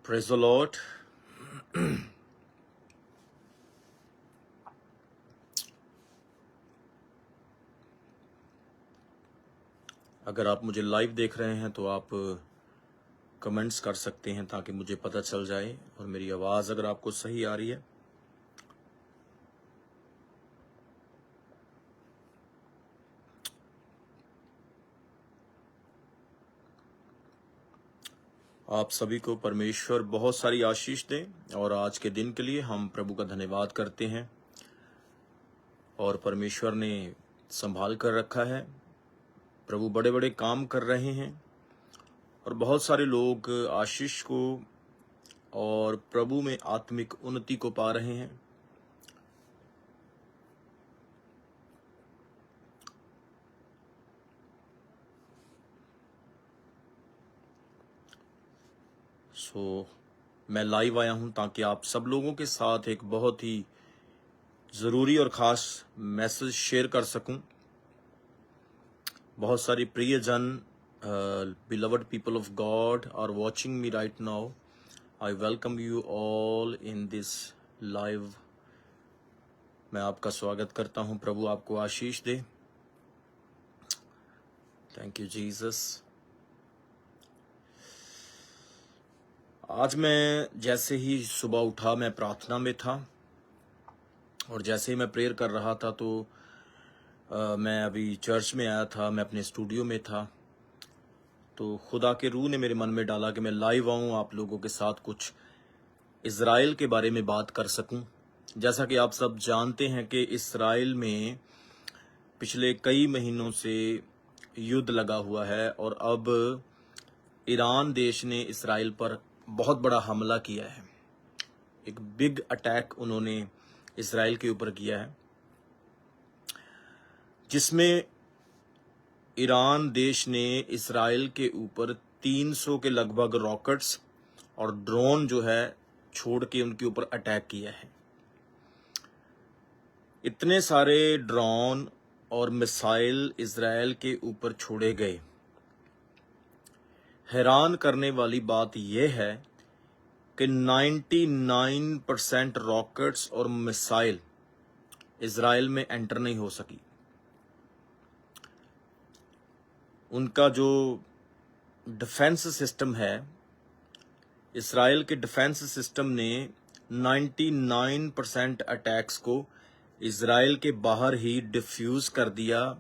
Praise the Lord. अगर आप मुझे लाइव देख रहे हैं तो आप कमेंट्स कर सकते हैं ताकि मुझे पता चल जाए, और मेरी आवाज़ अगर आपको सही आ रही है। आप सभी को परमेश्वर बहुत सारी आशीष दें, और आज के दिन के लिए हम प्रभु का धन्यवाद करते हैं। और परमेश्वर ने संभाल कर रखा है, प्रभु बड़े बड़े काम कर रहे हैं, और बहुत सारे लोग आशीष को और प्रभु में आत्मिक उन्नति को पा रहे हैं। मैं लाइव आया हूं ताकि आप सब लोगों के साथ एक बहुत ही ज़रूरी और ख़ास मैसेज शेयर कर सकूं। बहुत सारी प्रियजन, beloved people of God are watching me right now. I welcome you all in this live. मैं आपका स्वागत करता हूं। प्रभु आपको आशीष दे। Thank you Jesus. आज मैं जैसे ही सुबह उठा, मैं प्रार्थना में था, और जैसे ही मैं प्रेयर कर रहा था तो मैं अभी चर्च में आया था, मैं अपने स्टूडियो में था, तो खुदा के रूह ने मेरे मन में डाला कि मैं लाइव आऊँ, आप लोगों के साथ कुछ इज़राइल के बारे में बात कर सकूं। जैसा कि आप सब जानते हैं कि इज़राइल में पिछले कई महीनों से युद्ध लगा हुआ है, और अब ईरान देश ने इज़राइल पर बहुत बड़ा हमला किया है। एक बिग अटैक उन्होंने इज़राइल के ऊपर किया है, जिसमें ईरान देश ने इज़राइल के ऊपर 300 के लगभग रॉकेट्स और ड्रोन जो है छोड़ के उनके ऊपर अटैक किया है। इतने सारे ड्रोन और मिसाइल इज़राइल के ऊपर छोड़े गए। हैरान करने वाली बात यह है कि 99% रॉकेट्स और मिसाइल इज़राइल में एंटर नहीं हो सकी। उनका जो डिफेंस सिस्टम है, इज़राइल के डिफेंस सिस्टम ने 99% अटैक्स को इज़राइल के बाहर ही डिफ्यूज कर दिया,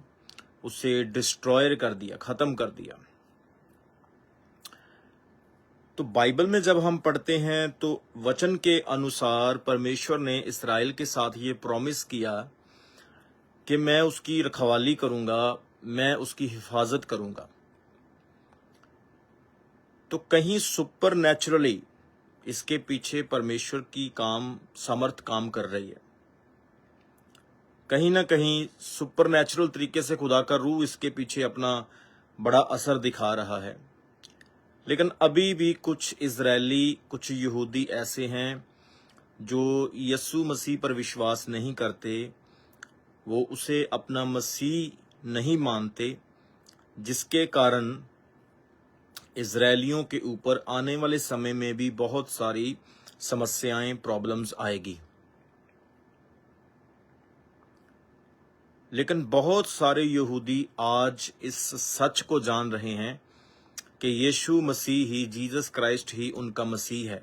उसे डिस्ट्रॉय कर दिया, ख़त्म कर दिया। तो बाइबल में जब हम पढ़ते हैं तो वचन के अनुसार परमेश्वर ने इज़राइल के साथ ये प्रॉमिस किया कि मैं उसकी रखवाली करूंगा, मैं उसकी हिफाजत करूंगा। तो कहीं सुपर नेचुरली इसके पीछे परमेश्वर की समर्थ काम कर रही है। कहीं ना कहीं सुपर नेचुरल तरीके से खुदा का रूह इसके पीछे अपना बड़ा असर दिखा रहा है। लेकिन अभी भी कुछ इजरायली, कुछ यहूदी ऐसे हैं जो यीशु मसीह पर विश्वास नहीं करते, वो उसे अपना मसीह नहीं मानते, जिसके कारण इजरायलियों के ऊपर आने वाले समय में भी बहुत सारी समस्याएं, प्रॉब्लम्स आएगी। लेकिन बहुत सारे यहूदी आज इस सच को जान रहे हैं कि यीशु मसीह ही, जीसस क्राइस्ट ही उनका मसीह है।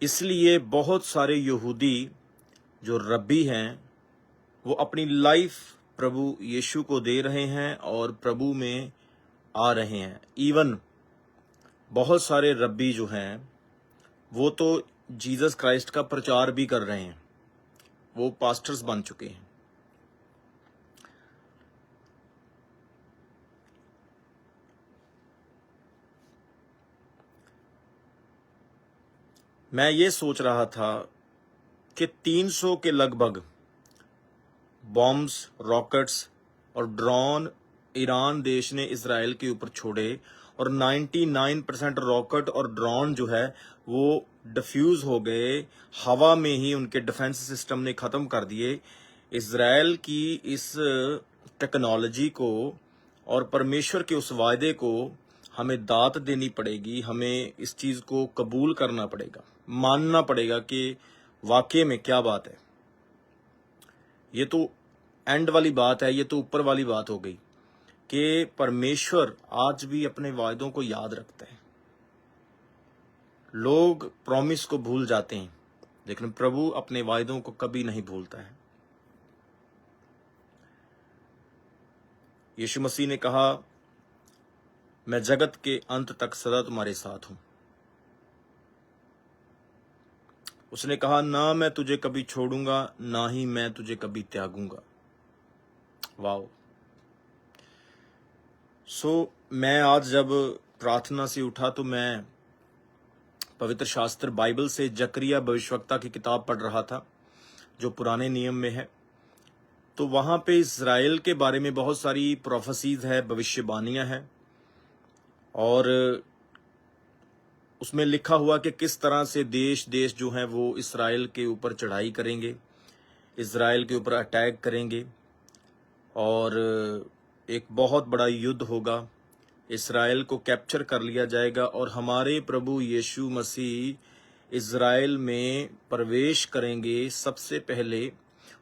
इसलिए बहुत सारे यहूदी जो रब्बी हैं, वो अपनी लाइफ प्रभु यीशु को दे रहे हैं और प्रभु में आ रहे हैं। इवन बहुत सारे रब्बी जो हैं वो तो जीसस क्राइस्ट का प्रचार भी कर रहे हैं, वो पास्टर्स बन चुके हैं। मैं ये सोच रहा था कि 300 के लगभग बॉम्ब्स, रॉकेट्स और ड्रोन ईरान देश ने इज़राइल के ऊपर छोड़े, और 99% रॉकेट और ड्रोन जो है वो डिफ्यूज हो गए, हवा में ही उनके डिफेंस सिस्टम ने ख़त्म कर दिए। इज़राइल की इस टेक्नोलॉजी को और परमेश्वर के उस वायदे को हमें दात देनी पड़ेगी, हमें इस चीज को कबूल करना पड़ेगा, मानना पड़ेगा कि वाकई में क्या बात है। ये तो एंड वाली बात है, ये तो ऊपर वाली बात हो गई कि परमेश्वर आज भी अपने वायदों को याद रखता है। लोग प्रॉमिस को भूल जाते हैं, लेकिन प्रभु अपने वायदों को कभी नहीं भूलता है। यीशु मसीह ने कहा, मैं जगत के अंत तक सदा तुम्हारे साथ हूं। उसने कहा, ना मैं तुझे कभी छोड़ूंगा, ना ही मैं तुझे कभी त्यागूंगा। वाओ। मैं आज जब प्रार्थना से उठा तो मैं पवित्र शास्त्र बाइबल से जकरिया भविष्यवक्ता की किताब पढ़ रहा था, जो पुराने नियम में है। तो वहां पे इज़राइल के बारे में बहुत सारी प्रोफेसीज है, भविष्यवाणियां हैं, और उसमें लिखा हुआ कि किस तरह से देश देश जो हैं वो इज़राइल के ऊपर चढ़ाई करेंगे, इज़राइल के ऊपर अटैक करेंगे, और एक बहुत बड़ा युद्ध होगा, इज़राइल को कैप्चर कर लिया जाएगा, और हमारे प्रभु यीशु मसीह इज़राइल में प्रवेश करेंगे। सबसे पहले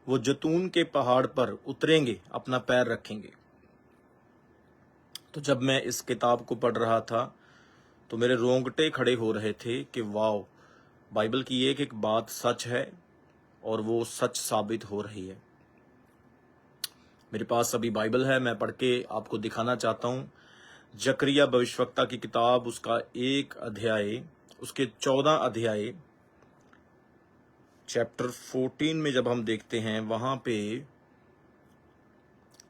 वो जैतून के पहाड़ पर उतरेंगे, अपना पैर रखेंगे। तो जब मैं इस किताब को पढ़ रहा था तो मेरे रोंगटे खड़े हो रहे थे कि वाओ, बाइबल की एक एक बात सच है और वो सच साबित हो रही है। मेरे पास अभी बाइबल है, मैं पढ़ के आपको दिखाना चाहता हूं। जकरिया भविष्यवक्ता की किताब, उसका 1 अध्याय, उसके 14 अध्याय, चैप्टर 14 में जब हम देखते हैं, वहां पे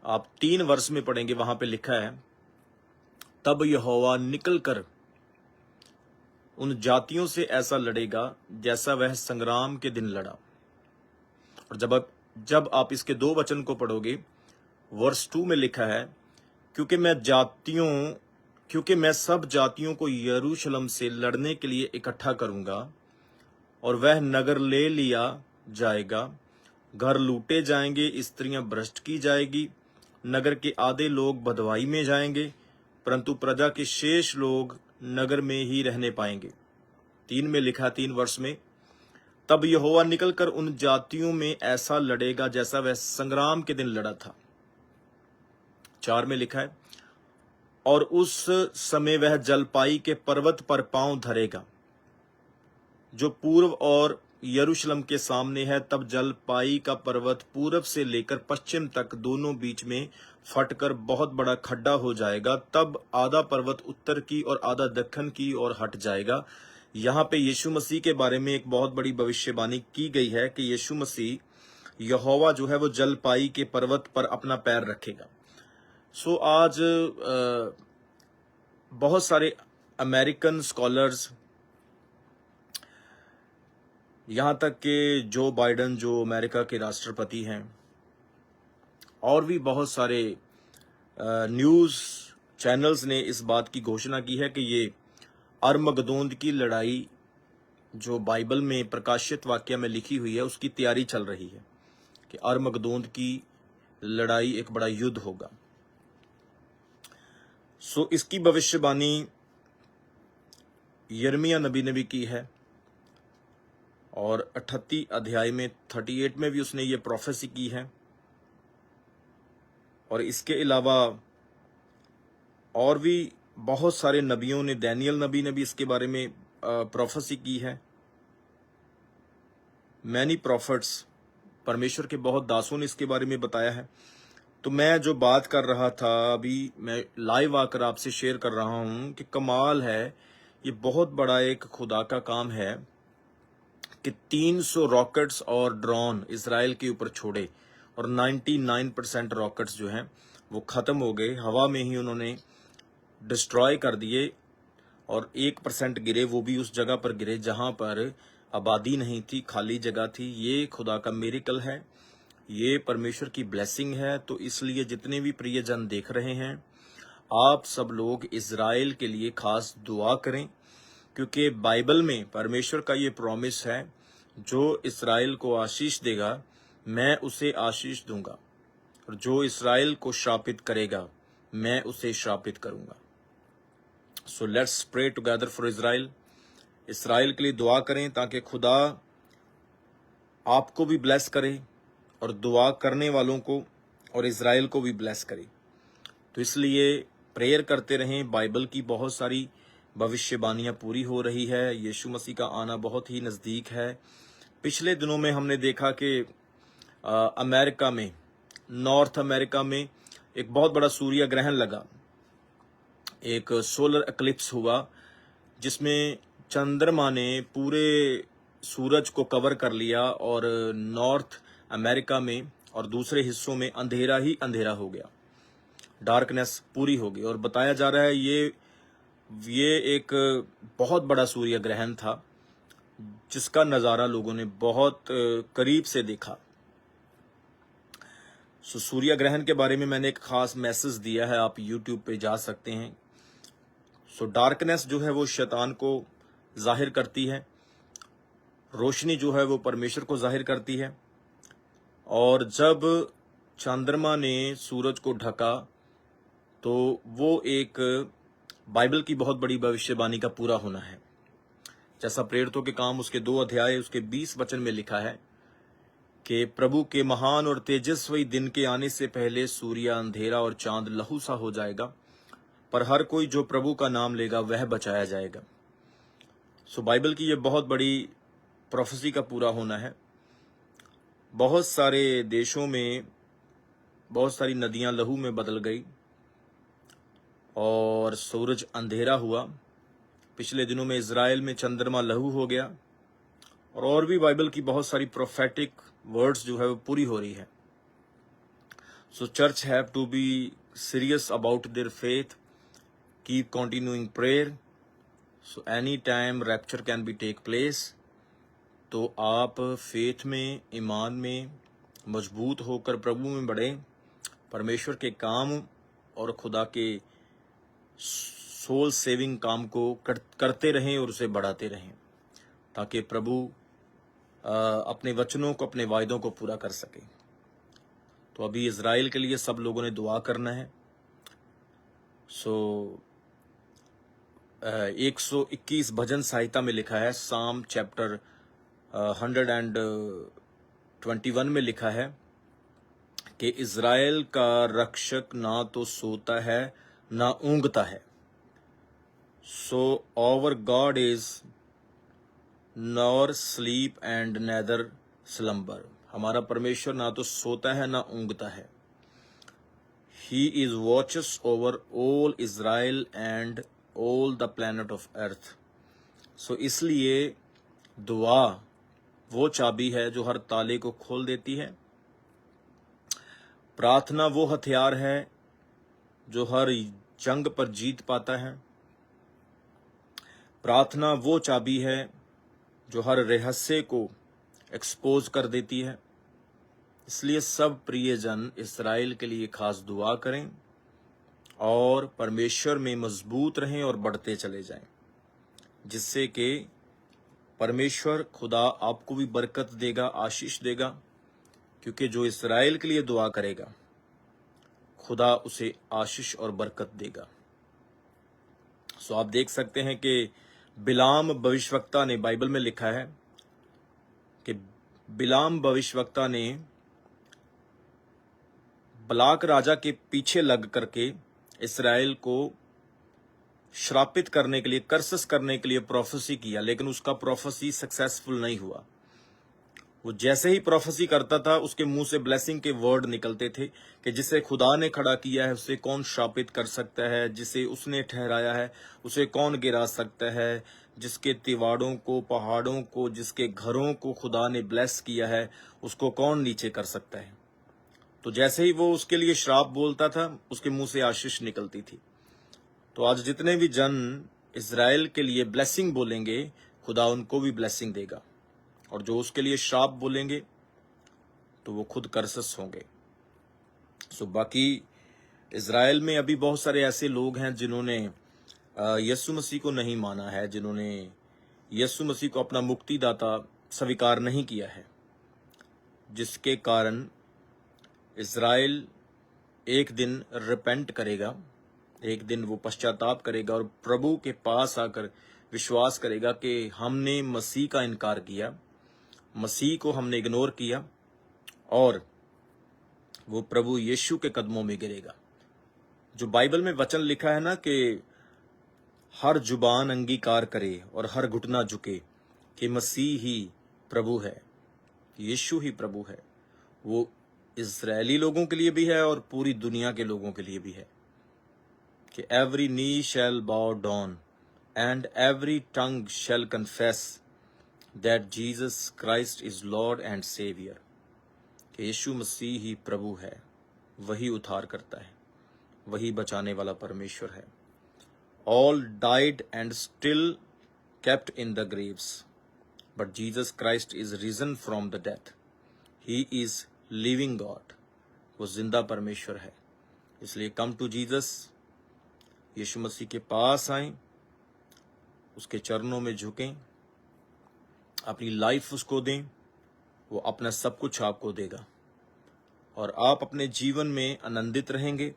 आप 3 वर्ष में पढ़ेंगे, वहां पे लिखा है, तब यहोवा निकलकर उन जातियों से ऐसा लड़ेगा जैसा वह संग्राम के दिन लड़ा। और जब आप इसके 2 वचन को पढ़ोगे, वर्स 2 में लिखा है, क्योंकि मैं सब जातियों को यरूशलेम से लड़ने के लिए इकट्ठा करूंगा, और वह नगर ले लिया जाएगा, घर लूटे जाएंगे, स्त्रियां भ्रष्ट की जाएगी, नगर के आधे लोग बँधुआई में जाएंगे, परंतु प्रजा के शेष लोग नगर में ही रहने पाएंगे। 3 में लिखा, 3 वर्ष में, तब यहोवा निकलकर उन जातियों में ऐसा लड़ेगा जैसा वह संग्राम के दिन लड़ा था। 4 में लिखा है, और उस समय वह जलपाई के पर्वत पर पांव धरेगा, जो पूर्व और यरूशलेम के सामने है। तब जलपाई का पर्वत पूरब से लेकर पश्चिम तक दोनों बीच में फटकर बहुत बड़ा खड्डा हो जाएगा। तब आधा पर्वत उत्तर की और आधा दक्षिण की ओर हट जाएगा। यहाँ पे यीशु मसीह के बारे में एक बहुत बड़ी भविष्यवाणी की गई है कि यीशु मसीह यहोवा जो है वो जलपाई के पर्वत पर अपना पैर रखेगा। आज बहुत सारे अमेरिकन स्कॉलर्स, यहाँ तक कि जो बाइडेन जो अमेरिका के राष्ट्रपति हैं, और भी बहुत सारे न्यूज़ चैनल्स ने इस बात की घोषणा की है कि ये अरमगदोन की लड़ाई जो बाइबल में प्रकाशित वाक्य में लिखी हुई है, उसकी तैयारी चल रही है कि अरमगदोन की लड़ाई एक बड़ा युद्ध होगा। इसकी भविष्यवाणी यिर्मयाह नबी ने भी की है, और 38 अध्याय में 38 में भी उसने ये प्रोफेसी की है। और इसके अलावा और भी बहुत सारे नबियों ने, दानियल नबी ने भी इसके बारे में प्रोफेसी की है। मैनी प्रॉफिट्स, परमेश्वर के बहुत दासों ने इसके बारे में बताया है। तो मैं जो बात कर रहा था, अभी मैं लाइव आकर आपसे शेयर कर रहा हूं कि कमाल है, ये बहुत बड़ा एक खुदा का काम है कि 300 रॉकेट्स और ड्रोन इजराइल के ऊपर छोड़े, और 99% रॉकेट्स जो हैं वो खत्म हो गए, हवा में ही उन्होंने डिस्ट्रॉय कर दिए, और 1% गिरे, वो भी उस जगह पर गिरे जहां पर आबादी नहीं थी, खाली जगह थी। ये खुदा का मिरेकल है, ये परमेश्वर की ब्लेसिंग है। तो इसलिए जितने भी प्रियजन देख रहे हैं, आप सब लोग इजराइल के लिए खास दुआ करें, क्योंकि बाइबल में परमेश्वर का ये प्रॉमिस है, जो इस्राएल को आशीष देगा मैं उसे आशीष दूंगा, और जो इस्राएल को श्रापित करेगा मैं उसे श्रापित करूंगा। So let's pray together for Israel. Israel के लिए दुआ करें ताकि खुदा आपको भी ब्लेस करे और दुआ करने वालों को और इजराइल को भी ब्लेस करे। तो इसलिए प्रेयर करते रहें। बाइबल की बहुत सारी भविष्यवाणियां पूरी हो रही है। यीशु मसीह का आना बहुत ही नज़दीक है। पिछले दिनों में हमने देखा कि अमेरिका में, नॉर्थ अमेरिका में एक बहुत बड़ा सूर्य ग्रहण लगा, एक सोलर एक्लिप्स हुआ, जिसमें चंद्रमा ने पूरे सूरज को कवर कर लिया और नॉर्थ अमेरिका में और दूसरे हिस्सों में अंधेरा ही अंधेरा हो गया, डार्कनेस पूरी हो गई। और बताया जा रहा है ये एक बहुत बड़ा सूर्य ग्रहण था जिसका नज़ारा लोगों ने बहुत करीब से देखा। सूर्य ग्रहण के बारे में मैंने एक खास मैसेज दिया है, आप YouTube पे जा सकते हैं। डार्कनेस जो है वो शैतान को जाहिर करती है, रोशनी जो है वो परमेश्वर को जाहिर करती है। और जब चंद्रमा ने सूरज को ढका तो वो एक बाइबल की बहुत बड़ी भविष्यवाणी का पूरा होना है। जैसा प्रेरितों के काम उसके 2 अध्याय उसके 20 वचन में लिखा है कि प्रभु के महान और तेजस्वी दिन के आने से पहले सूर्य अंधेरा और चांद लहू सा हो जाएगा, पर हर कोई जो प्रभु का नाम लेगा वह बचाया जाएगा। बाइबल की ये बहुत बड़ी प्रोफेसी का पूरा होना है। बहुत सारे देशों में बहुत सारी नदियां लहू में बदल गई और सूरज अंधेरा हुआ। पिछले दिनों में इजराइल में चंद्रमा लहू हो गया। और भी बाइबल की बहुत सारी प्रोफेटिक वर्ड्स जो है वो पूरी हो रही है। Church have to be serious about their faith, keep continuing prayer, any time rapture can be take place. तो आप फेथ में, ईमान में मजबूत होकर प्रभु में बढ़ें, परमेश्वर के काम और खुदा के सोल सेविंग काम को करते रहें और उसे बढ़ाते रहें, ताकि प्रभु अपने वचनों को, अपने वायदों को पूरा कर सके। तो अभी इजराइल के लिए सब लोगों ने दुआ करना है। 121 भजन संहिता में लिखा है, साम चैप्टर 121 में लिखा है कि इजराइल का रक्षक ना तो सोता है ना ऊंघता है। Our God is nor sleep and neither slumber. हमारा परमेश्वर ना तो सोता है ना ऊंघता है। He is watches over all Israel and all the planet of earth. इसलिए दुआ वो चाबी है जो हर ताले को खोल देती है। प्रार्थना वो हथियार है जो हर जंग पर जीत पाता है। प्रार्थना वो चाबी है जो हर रहस्य को एक्सपोज कर देती है। इसलिए सब प्रियजन इस्राएल के लिए खास दुआ करें और परमेश्वर में मजबूत रहें और बढ़ते चले जाएं, जिससे कि परमेश्वर खुदा आपको भी बरकत देगा, आशीष देगा। क्योंकि जो इस्राएल के लिए दुआ करेगा खुदा उसे आशीष और बरकत देगा। आप देख सकते हैं कि बिलाम भविष्यवक्ता ने, बाइबल में लिखा है कि बिलाम भविष्यवक्ता ने बलाक राजा के पीछे लग करके इस्राएल को श्रापित करने के लिए, कर्सस करने के लिए प्रोफेसी किया, लेकिन उसका प्रोफेसी सक्सेसफुल नहीं हुआ। वो जैसे ही प्रोफेसी करता था उसके मुंह से ब्लेसिंग के वर्ड निकलते थे कि जिसे खुदा ने खड़ा किया है उसे कौन श्रापित कर सकता है, जिसे उसने ठहराया है उसे कौन गिरा सकता है, जिसके तिवाड़ों को, पहाड़ों को, जिसके घरों को खुदा ने ब्लेस किया है उसको कौन नीचे कर सकता है। तो जैसे ही वो उसके लिए श्राप बोलता था उसके मुंह से आशीष निकलती थी। तो आज जितने भी जन इजराइल के लिए ब्लेसिंग बोलेंगे खुदा उनको भी ब्लेसिंग देगा, और जो उसके लिए श्राप बोलेंगे तो वो खुद कर्सस होंगे। बाकी इजराइल में अभी बहुत सारे ऐसे लोग हैं जिन्होंने यीशु मसीह को नहीं माना है, जिन्होंने यीशु मसीह को अपना मुक्तिदाता स्वीकार नहीं किया है, जिसके कारण इजराइल एक दिन रिपेंट करेगा एक दिन वो पश्चाताप करेगा और प्रभु के पास आकर विश्वास करेगा कि हमने मसीह का इनकार किया, मसीह को हमने इग्नोर किया, और वो प्रभु यीशु के कदमों में गिरेगा। जो बाइबल में वचन लिखा है ना कि हर जुबान अंगीकार करे और हर घुटना झुके कि मसीह ही प्रभु है, यीशु ही प्रभु है, वो इजरायली लोगों के लिए भी है और पूरी दुनिया के लोगों के लिए भी है कि every knee shall bow down and every tongue shall confess that Jesus Christ is Lord and saviour, कि यीशु मसीह ही प्रभु है, वही उद्धार करता है, वही बचाने वाला परमेश्वर है। All died and still kept in the graves, but Jesus Christ is risen from the death. He is living God. वो जिंदा परमेश्वर है। इसलिए कम टू जीसस, यीशु मसीह के पास आएं, उसके चरणों में झुकें, अपनी लाइफ उसको दें, वो अपना सब कुछ आपको देगा और आप अपने जीवन में आनंदित रहेंगे।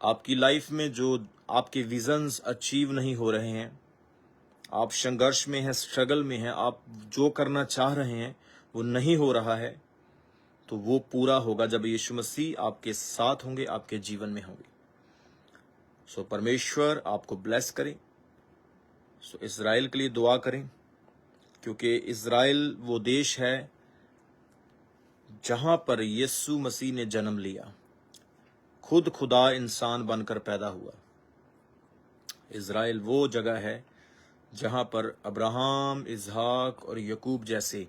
आपकी लाइफ में जो आपके विजन्स अचीव नहीं हो रहे हैं, आप संघर्ष में हैं, स्ट्रगल में हैं, आप जो करना चाह रहे हैं वो नहीं हो रहा है, तो वो पूरा होगा जब यीशु मसीह आपके साथ होंगे, आपके जीवन में होंगे। सो परमेश्वर आपको ब्लेस करें। सो इज़राइल के लिए दुआ करें, क्योंकि इज़राइल वो देश है जहां पर यीशु मसीह ने जन्म लिया, खुद खुदा इंसान बनकर पैदा हुआ। इज़राइल वो जगह है जहां पर अब्राहम, इसहाक और यकूब जैसे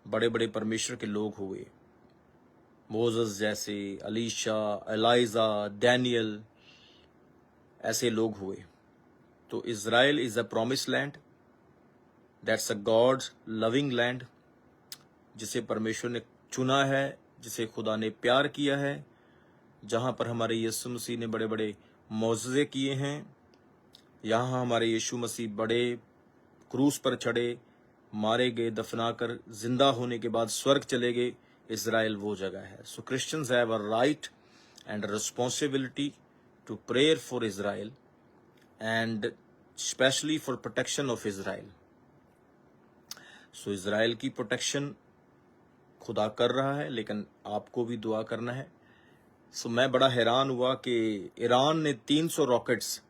बड़े बड़े परमेश्वर के लोग हुए, मोसेस जैसे, अलीशा, एलाइजा, डैनियल, ऐसे लोग हुए। तो Israel is a promise land, that's a God's loving land, जिसे परमेश्वर ने चुना है, जिसे खुदा ने प्यार किया है, जहां पर हमारे यीशु मसीह ने बड़े बड़े मौजज़े किए हैं। यहाँ हमारे यीशु मसीह बड़े क्रूस पर चढ़े, मारे गए, दफनाकर जिंदा होने के बाद स्वर्ग चले गए। इज़राइल वो जगह है। So Christians have a right and responsibility to prayer for Israel and specially for protection of Israel. So Israel की प्रोटेक्शन खुदा कर रहा है, लेकिन आपको भी दुआ करना है। सो मैं बड़ा हैरान हुआ कि ईरान ने 300 रॉकेट्स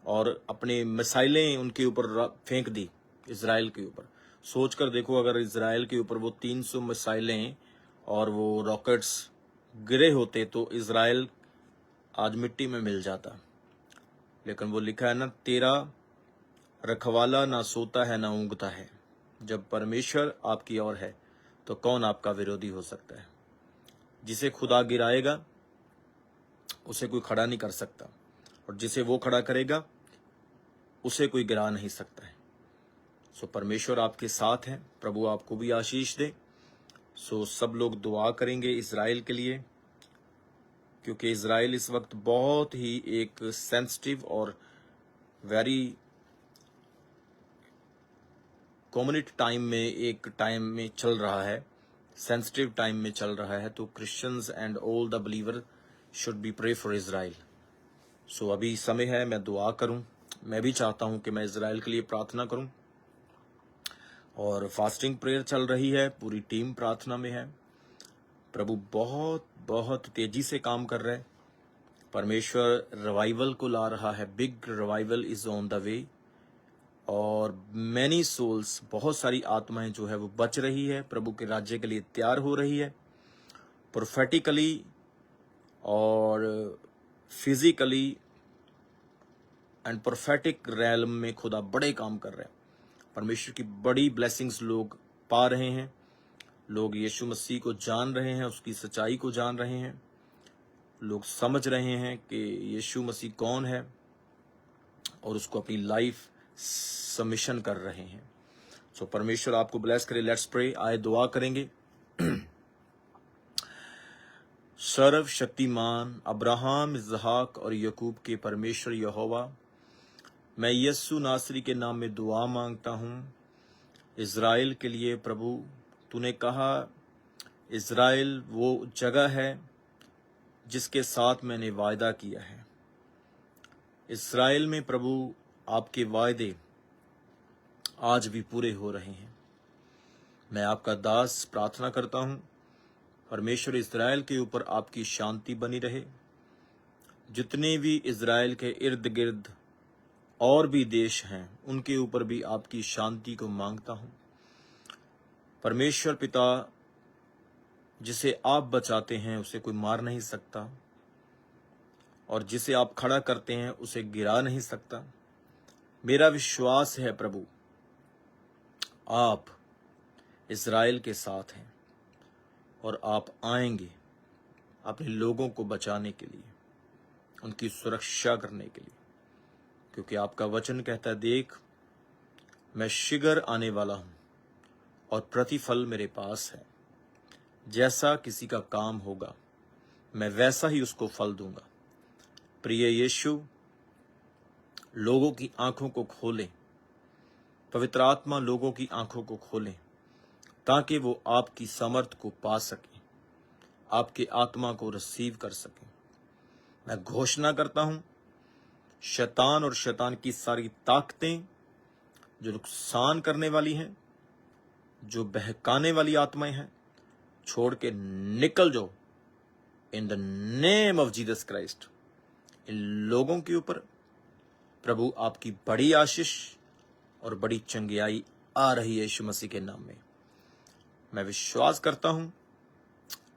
और अपने मिसाइलें उनके ऊपर फेंक दी, इज़राइल के ऊपर। सोच कर देखो, अगर इज़राइल के ऊपर वो 300 मिसाइलें और वो रॉकेट्स गिरे होते तो इज़राइल आज मिट्टी में मिल जाता। लेकिन वो लिखा है ना, तेरा रखवाला ना सोता है ना ऊँघता है। जब परमेश्वर आपकी ओर है तो कौन आपका विरोधी हो सकता है। जिसे खुदा गिराएगा उसे कोई खड़ा नहीं कर सकता, और जिसे वो खड़ा करेगा उसे कोई गिरा नहीं सकता है। सो परमेश्वर आपके साथ है, प्रभु आपको भी आशीष दे। सो सब लोग दुआ करेंगे इज़राइल के लिए, क्योंकि इज़राइल इस वक्त बहुत ही एक सेंसिटिव और वेरी कम्युनिटी टाइम में, एक टाइम में चल रहा है, सेंसिटिव टाइम में चल रहा है। तो Christians and all the believer should be pray for Israel. So अभी समय है मैं दुआ करूं। मैं भी चाहता हूं कि मैं इज़राइल के लिए प्रार्थना करूं, और फास्टिंग प्रेयर चल रही है, पूरी टीम प्रार्थना में है। प्रभु बहुत बहुत तेजी से काम कर रहे हैं। परमेश्वर रिवाइवल को ला रहा है, big revival is on the way, और मैनी सोल्स, बहुत सारी आत्माएं जो है वो बच रही है, प्रभु के राज्य के लिए तैयार हो रही है। प्रोफेटिकली और फिजिकली एंड प्रोफेटिक रैल्म में खुदा बड़े काम कर रहे हैं। परमेश्वर की बड़ी ब्लेसिंग्स लोग पा रहे हैं। लोग यीशु मसीह को जान रहे हैं, उसकी सच्चाई को जान रहे हैं। लोग समझ रहे हैं कि यीशु मसीह कौन है, और उसको अपनी लाइफ सबमिशन कर रहे हैं। सो परमेश्वर आपको ब्लेस करे। Let's pray. आए दुआ करेंगे। सर्वशक्तिमान अब्राहम, इसहाक और यकूब के परमेश्वर यहोवा, मैं यीशु नासरी के नाम में दुआ मांगता हूँ इज़राइल के लिए। प्रभु, तूने कहा इज़राइल वो जगह है जिसके साथ मैंने वायदा किया है। इस्राएल में प्रभु आपके वायदे आज भी पूरे हो रहे हैं। मैं आपका दास प्रार्थना करता हूं, परमेश्वर इस्राएल के ऊपर आपकी शांति बनी रहे। जितने भी इस्राएल के इर्द गिर्द और भी देश हैं, उनके ऊपर भी आपकी शांति को मांगता हूं। परमेश्वर पिता, जिसे आप बचाते हैं उसे कोई मार नहीं सकता, और जिसे आप खड़ा करते हैं उसे गिरा नहीं सकता। मेरा विश्वास है प्रभु, आप इस्राएल के साथ हैं और आप आएंगे अपने लोगों को बचाने के लिए, उनकी सुरक्षा करने के लिए, क्योंकि आपका वचन कहता है, देख मैं शीघ्र आने वाला हूं और प्रतिफल मेरे पास है। जैसा किसी का काम होगा मैं वैसा ही उसको फल दूंगा। प्रिय यीशु, लोगों की आंखों को खोलें, पवित्र आत्मा लोगों की आंखों को खोलें, ताकि वो आपकी समर्थ को पा सकें, आपके आत्मा को रिसीव कर सकें। मैं घोषणा करता हूं, शैतान और शैतान की सारी ताकतें जो नुकसान करने वाली हैं, जो बहकाने वाली आत्माएं हैं, छोड़ के निकल जाओ in the name of Jesus Christ. इन लोगों के ऊपर प्रभु आपकी बड़ी आशीष और बड़ी चंगियाई आ रही है यीशु मसीह के नाम में। मैं विश्वास करता हूं,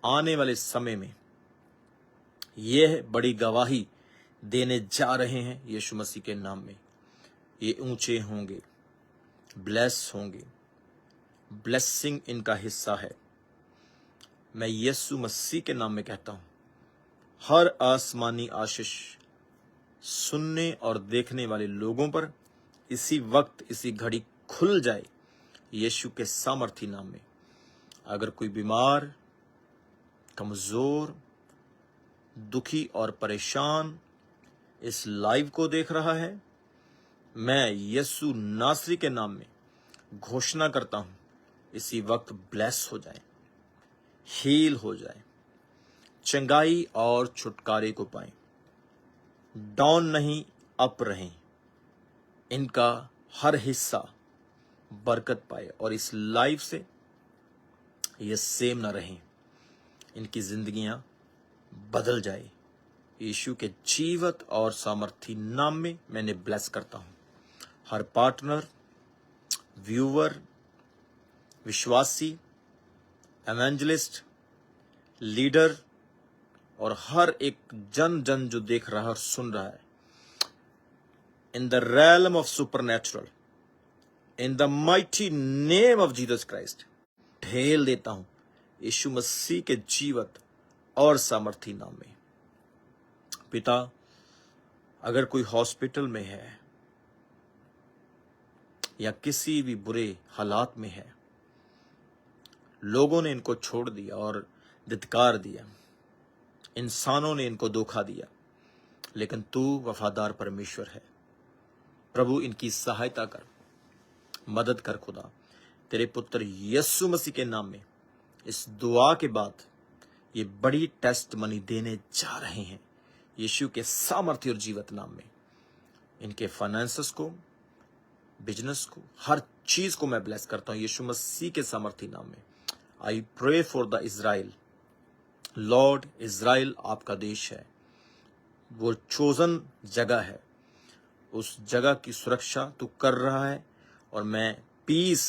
आने वाले समय में यह बड़ी गवाही देने जा रहे हैं यीशु मसीह के नाम में। ये ऊंचे होंगे, ब्लेस होंगे, ब्लेसिंग इनका हिस्सा है। मैं यीशु मसीह के नाम में कहता हूं, हर आसमानी आशीष सुनने और देखने वाले लोगों पर इसी वक्त, इसी घड़ी खुल जाए यीशु के सामर्थी नाम में। अगर कोई बीमार, कमजोर, दुखी और परेशान इस लाइव को देख रहा है, मैं यीशु नासरी के नाम में घोषणा करता हूं, इसी वक्त ब्लेस हो जाए, हील हो जाए, चंगाई और छुटकारे को पाएं, डाउन नहीं अप रहें, इनका हर हिस्सा बरकत पाए और इस लाइफ से ये सेम ना रहें, इनकी जिंदगियां बदल जाए। यीशु के जीवत और सामर्थी नाम में मैंने ब्लेस करता हूं हर पार्टनर, व्यूअर, विश्वासी, एवेंजलिस्ट, लीडर और हर एक जन जो देख रहा है और सुन रहा है। In the realm of supernatural, in the mighty name of Jesus Christ, ढेल देता हूं यीशु मसीह के जीवत और सामर्थी नाम में। पिता, अगर कोई हॉस्पिटल में है या किसी भी बुरे हालात में है, लोगों ने इनको छोड़ दिया और धिक्कार दिया, इंसानों ने इनको धोखा दिया, लेकिन तू वफादार परमेश्वर है। प्रभु, इनकी सहायता कर, मदद कर खुदा। तेरे पुत्र यीशु मसीह के नाम में इस दुआ के बाद ये बड़ी टेस्ट मनी देने जा रहे हैं यीशु के सामर्थ्य और जीवत नाम में। इनके फाइनेंसेस को, बिजनेस को, हर चीज को मैं ब्लेस करता हूं यीशु मसीह के सामर्थ्य नाम में। I pray for the Israel. Lord, Israel आपका देश है, वो चोजन जगह है, उस जगह की सुरक्षा तू कर रहा है, और मैं पीस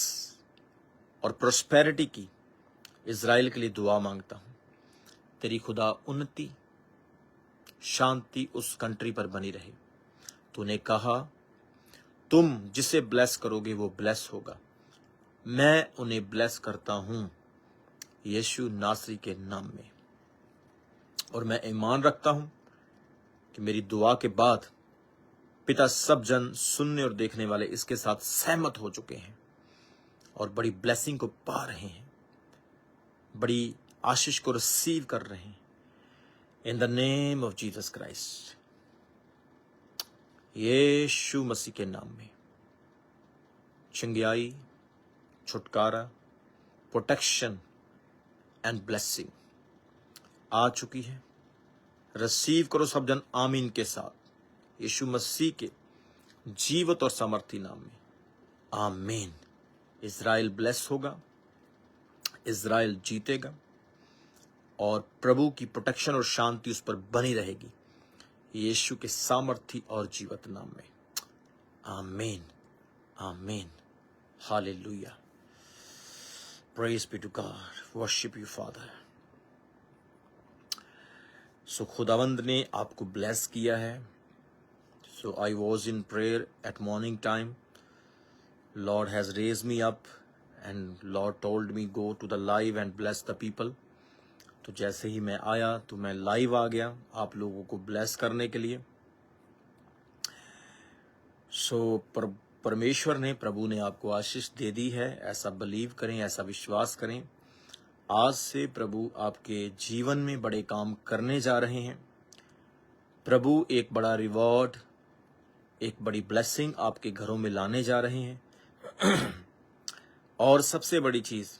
और प्रोस्पेरिटी की इज़राइल के लिए दुआ मांगता हूं। तेरी खुदा उन्नति, शांति उस कंट्री पर बनी रहे। तूने कहा तुम जिसे ब्लेस करोगे वो ब्लेस होगा। मैं उन्हें ब्लेस करता हूं यीशु नासरी के नाम में, और मैं ईमान रखता हूं कि मेरी दुआ के बाद पिता सब जन सुनने और देखने वाले इसके साथ सहमत हो चुके हैं और बड़ी ब्लेसिंग को पा रहे हैं, बड़ी आशीष को रिसीव कर रहे हैं। In the name of Jesus Christ, यीशु मसीह के नाम में चंगियाई, छुटकारा, प्रोटेक्शन एंड ब्लेसिंग आ चुकी है, रिसीव करो सब जन आमीन के साथ, यीशु मसीह के जीवत और सामर्थी नाम में, आमीन। इज़राइल ब्लेस होगा, इज़राइल जीतेगा और प्रभु की प्रोटेक्शन और शांति उस पर बनी रहेगी, यीशु के सामर्थी और जीवत नाम में, आमीन, आमीन। Hallelujah. Praise be to God, worship you father. So खुदावंद ने आपको ब्लेस किया है। So I was in prayer at morning time, Lord has raise me up and Lord told me go to the live and bless the people. तो जैसे ही मैं आया तो मैं लाइव आ गया आप लोगों को ब्लेस करने के लिए। सो परमेश्वर ने, प्रभु ने आपको आशीष दे दी है, ऐसा बिलीव करें, ऐसा विश्वास करें। आज से प्रभु आपके जीवन में बड़े काम करने जा रहे हैं। प्रभु एक बड़ा रिवॉर्ड, एक बड़ी ब्लेसिंग आपके घरों में लाने जा रहे हैं। और सबसे बड़ी चीज,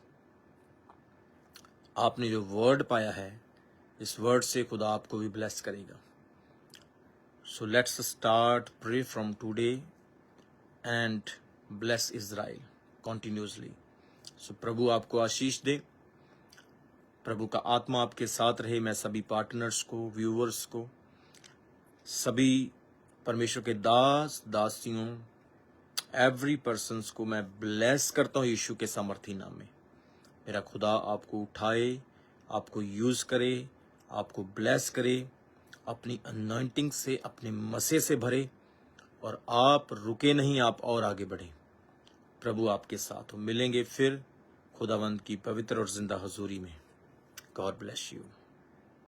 आपने जो वर्ड पाया है, इस वर्ड से खुदा आपको भी ब्लेस करेगा। So let's start pray from today and bless Israel continuously. So प्रभु आपको आशीष दे, प्रभु का आत्मा आपके साथ रहे। मैं सभी पार्टनर्स को, व्यूअर्स को, सभी परमेश्वर के दास दासियों, एवरी पर्सन्स को मैं ब्लेस करता हूँ यीशु के सामर्थी नाम में। मेरा खुदा आपको उठाए, आपको यूज करे, आपको ब्लेस करे, अपनी अनॉइंटिंग से, अपने मसे से भरे और आप रुके नहीं, आप और आगे बढ़े। प्रभु आपके साथ हो। मिलेंगे फिर खुदावंद की पवित्र और जिंदा हजूरी में। God bless you.